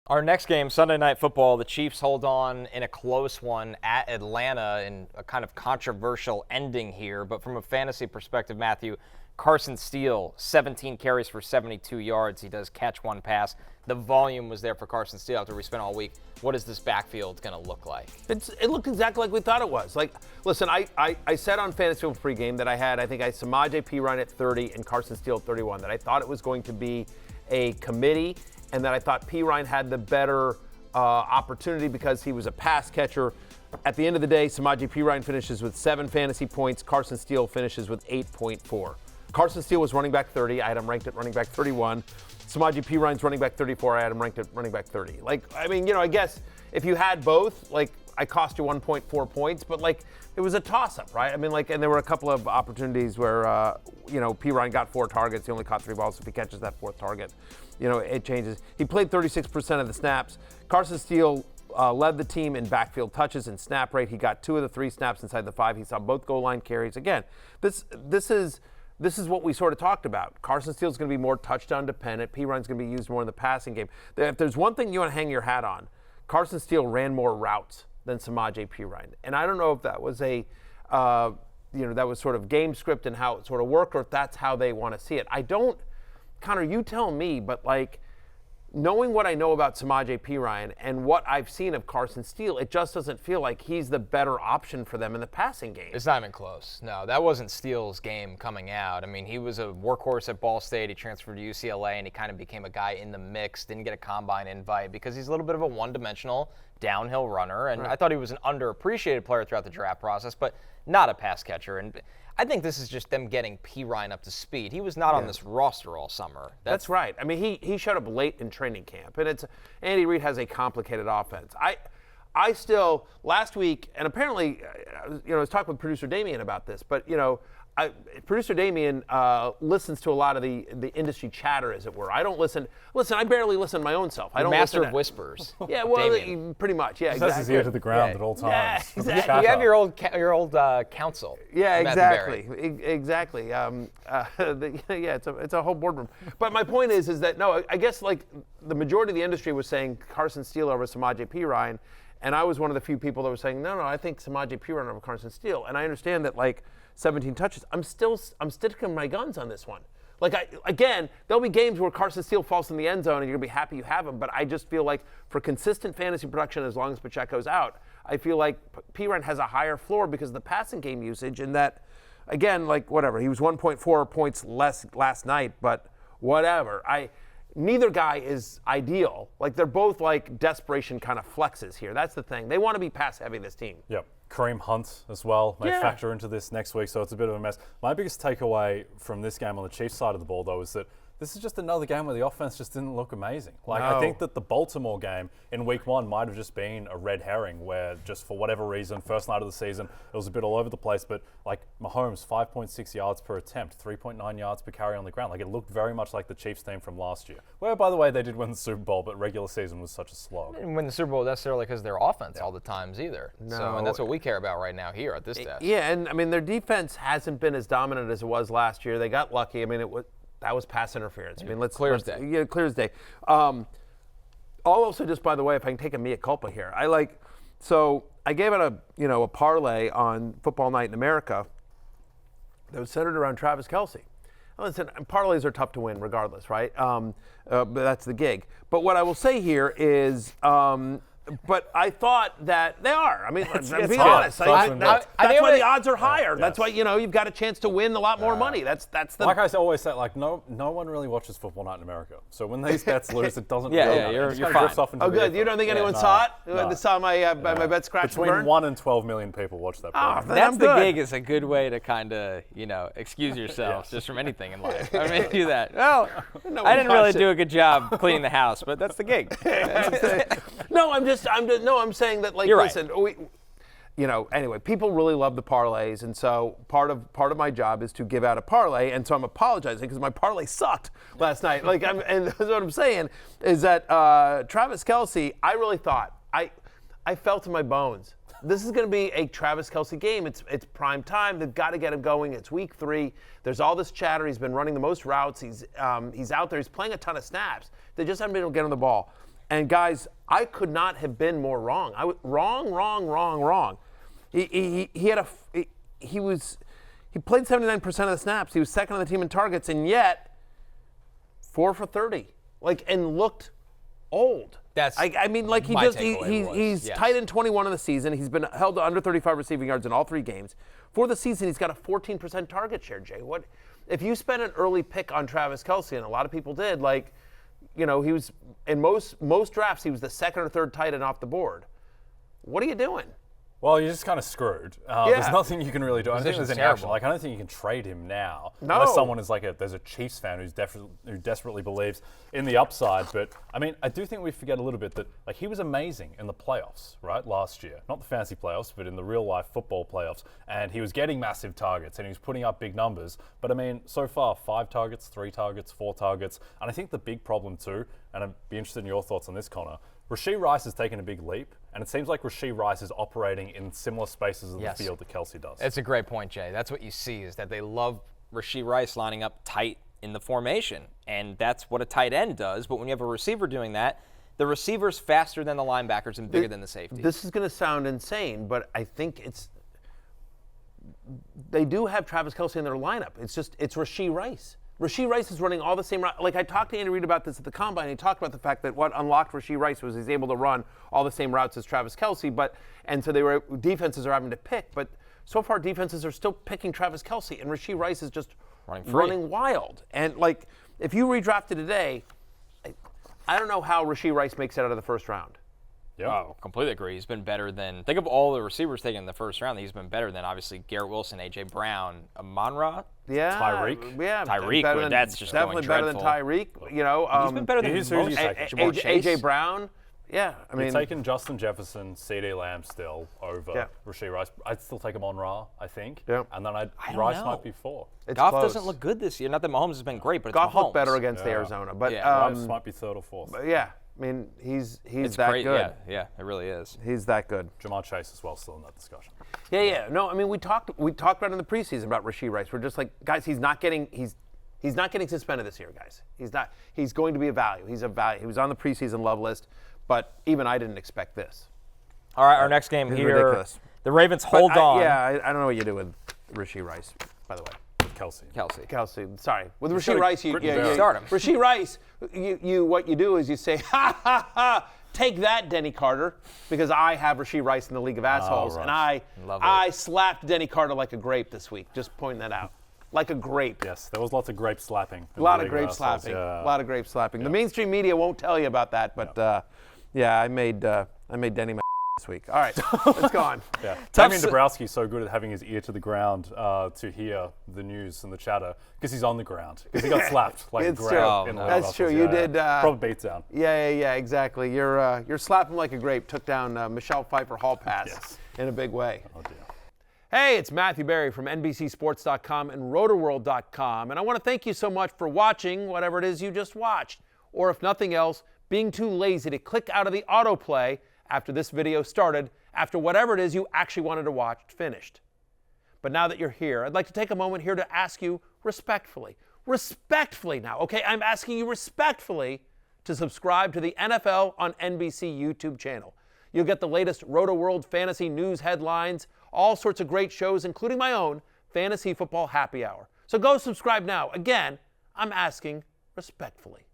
Our next game, Sunday Night Football, the Chiefs hold on in a close one at Atlanta in a kind of controversial ending here. But from a fantasy perspective, Matthew, Carson Steele, 17 carries for 72 yards. He does catch one pass. The volume was there for Carson Steele after we spent all week. What is this backfield going to look like? It looked exactly like we thought it was. Like, listen, I said on Fantasy Football pregame that I had Samaje Perine at 30 and Carson Steele at 31, that I thought it was going to be a committee, and that I thought Perine had the better opportunity because he was a pass catcher. At the end of the day, Samaje Perine finishes with 7 fantasy points. Carson Steele finishes with 8.4. Carson Steele was running back 30. I had him ranked at running back 31. Samaje Perine's running back 34. I had him ranked at running back 30. I guess if you had both, I cost you 1.4 points, but it was a toss-up, right? And there were a couple of opportunities where, Perine got 4 targets. He only caught 3 balls. If he catches that 4th target, it changes. He played 36% of the snaps. Carson Steele led the team in backfield touches and snap rate. He got 2 of the 3 snaps inside the 5. He saw both goal line carries. Again, this is what we sort of talked about. Carson Steele's going to be more touchdown dependent. Perine's going to be used more in the passing game. If there's one thing you want to hang your hat on, Carson Steele ran more routes than Samaje Perine. And I don't know if that was that was sort of game script and how it sort of worked, or if that's how they want to see it. Connor, you tell me, but knowing what I know about Samaje Perine and what I've seen of Carson Steele, it just doesn't feel like he's the better option for them in the passing game. It's not even close. No, that wasn't Steele's game coming out. I mean, he was a workhorse at Ball State. He transferred to UCLA, and he kind of became a guy in the mix. Didn't get a combine invite because he's a little bit of a one-dimensional downhill runner. And right. I thought he was an underappreciated player throughout the draft process, but not a pass catcher. And I think this is just them getting Perine up to speed. He was not on this roster all summer. That's right. I mean, he showed up late in training camp, and Andy Reid has a complicated offense. I still, last week, and apparently, I was talking with producer Damien about this, but, producer Damien listens to a lot of the industry chatter, as it were. I don't listen. Listen, I barely listen to my own self. I don't Master of whispers. Yeah, well, pretty much. Yeah, exactly. He has his ear to the ground at all times. Yeah, exactly. You have your old counsel. Yeah, exactly. Exactly. It's a whole boardroom. But my point is that no, I guess the majority of the industry was saying Carson Steele over Samaje Perine, and I was one of the few people that were saying no, I think Samaje Perine over Carson Steele, and I understand that 17 touches. I'm sticking my guns on this one. Again, there'll be games where Carson Steele falls in the end zone and you're going to be happy you have him, but I just feel like for consistent fantasy production, as long as Pacheco's out, I feel like Perine has a higher floor because of the passing game usage, and that, again, whatever. He was 1.4 points less last night, but whatever. Neither guy is ideal. They're both desperation kind of flexes here. That's the thing. They want to be pass heavy, this team. Yep. Kareem Hunt as well may factor into this next week, so it's a bit of a mess. My biggest takeaway from this game on the Chiefs side of the ball, though, is that this is just another game where the offense just didn't look amazing. I think that the Baltimore game in week 1 might have just been a red herring where just for whatever reason, first night of the season, it was a bit all over the place. But Mahomes, 5.6 yards per attempt, 3.9 yards per carry on the ground. It looked very much like the Chiefs team from last year, where, by the way, they did win the Super Bowl, but regular season was such a slog. They didn't win the Super Bowl necessarily because of their offense all the times either. No. And that's what we care about right now here at this desk. Yeah, and their defense hasn't been as dominant as it was last year. They got lucky. That was pass interference. Clear as day. Yeah, clear as day. I'll also just, by the way, if I can take a mea culpa here, so I gave it a parlay on Football Night in America that was centered around Travis Kelce. Listen, parlays are tough to win regardless, right? But that's the gig. But what I will say here is, but I thought that they are. I'm being honest. That's why the odds are higher. Yes. That's why you've got a chance to win a lot more money. That's the. Like I always say, no one really watches Football Night in America. So when these bets lose, it doesn't. You're fine. Oh, good. You don't think anyone saw it? No. Saw my bets crash and burn? Between 1 and 12 million people watch that. That's the gig. Is a good way to kind of excuse yourself just from anything in life. Do that. Well, I didn't really do a good job cleaning the house, but that's the gig. I'm saying that You're listen, anyway, people really love the parlays, and so part of my job is to give out a parlay, and so I'm apologizing because my parlay sucked last night. And that's what I'm saying is that Travis Kelce, I really thought, I felt in my bones, this is going to be a Travis Kelce game. It's prime time. They've got to get him going. It's week 3. There's all this chatter. He's been running the most routes. He's out there. He's playing a ton of snaps. They just haven't been able to get him the ball. And guys, I could not have been more wrong. I was wrong. He played 79% of the snaps. He was second on the team in targets, and yet 4 for 30. And looked old. That's he's yes. tight end 21 in the season. He's been held to under 35 receiving yards in all 3 games. For the season, he's got a 14% target share, Jay. What if you spent an early pick on Travis Kelce, and a lot of people did, he was in most drafts, he was the second or third tight end off the board. What are you doing? Well, you're just kind of screwed. There's nothing you can really do. I don't think there's any terrible. action. I don't think you can trade him now. No. Unless someone is there's a Chiefs fan who desperately believes in the upside. But, I do think we forget a little bit that, he was amazing in the playoffs, right, last year. Not the fantasy playoffs, but in the real-life football playoffs. And he was getting massive targets, and he was putting up big numbers. But, so far, 5 targets, 3 targets, 4 targets. And I think the big problem, too, and I'd be interested in your thoughts on this, Connor, Rashee Rice has taken a big leap, and it seems like Rashee Rice is operating in similar spaces of the field that Kelce does. It's a great point, Jay. That's what you see, is that they love Rashee Rice lining up tight in the formation, and that's what a tight end does. But when you have a receiver doing that, the receiver's faster than the linebackers and bigger than the safety. This is going to sound insane, but I think they do have Travis Kelce in their lineup. It's Rashee Rice. Rashee Rice is running all the same routes. I talked to Andy Reid about this at the Combine. He talked about the fact that what unlocked Rashee Rice was he's able to run all the same routes as Travis Kelce, and so defenses are having to pick. But so far, defenses are still picking Travis Kelce, and Rashee Rice is just running wild. And, if you redrafted today, I don't know how Rashee Rice makes it out of the first round. Yeah. Oh, completely agree. He's been better than, think of all the receivers taken in the first round. He's been better than, obviously, Garrett Wilson, A.J. Brown, Amon-Ra. Yeah. Tyreek. Yeah. Tyreek, that's just definitely going better dreadful. than Tyreek. He's been better than most. Jamar Chase. A.J. Brown. Yeah. You've taken Justin Jefferson, C.D. Lamb still over Rashee Rice. I'd still take Amon-Ra, I think. Yeah. And then Rice might be 4. Goff doesn't look good this year. Not that Mahomes has been great, but Goff it's Mahomes. looked better against Arizona. But Rice might be 3rd or 4th. Yeah. He's that good. Yeah, it really is. He's that good. Jamar Chase as well, still in that discussion. Yeah. No, we talked about it in the preseason about Rashee Rice. We're just guys, he's not getting suspended this year, guys. He's going to be a value. He's a value. He was on the preseason love list, but even I didn't expect this. All right, our next game here. Ridiculous. The Ravens hold on. I don't know what you do with Rashee Rice, by the way. Kelce. Sorry. With Rashee Rice, you start him. Rashee Rice, what you do is you say, ha, take that, Denny Carter, because I have Rashee Rice in the League of Assholes, and I slapped Denny Carter like a grape this week. Just pointing that out. Like a grape. Yes, there was lots of grape slapping. A lot of grape slapping. A lot of grape slapping. The mainstream media won't tell you about that, but I made Denny my this week. All right, let's go on. Yeah. Damian Dabrowski's so good at having his ear to the ground to hear the news and the chatter because he's on the ground. Because he got slapped like it's a true. grape. That's true. You did. Probably beats down. Yeah, exactly. You're slapping like a grape. Took down Michelle Pfeiffer Hall Pass in a big way. Oh, dear. Hey, it's Matthew Berry from NBCSports.com and RotoWorld.com, and I want to thank you so much for watching whatever it is you just watched, or if nothing else, being too lazy to click out of the autoplay after this video started, after whatever it is you actually wanted to watch finished. But now that you're here, I'd like to take a moment here to ask you respectfully now, okay? I'm asking you respectfully to subscribe to the NFL on NBC YouTube channel. You'll get the latest Roto-World fantasy news headlines, all sorts of great shows, including my own Fantasy Football Happy Hour. So go subscribe now. Again, I'm asking respectfully.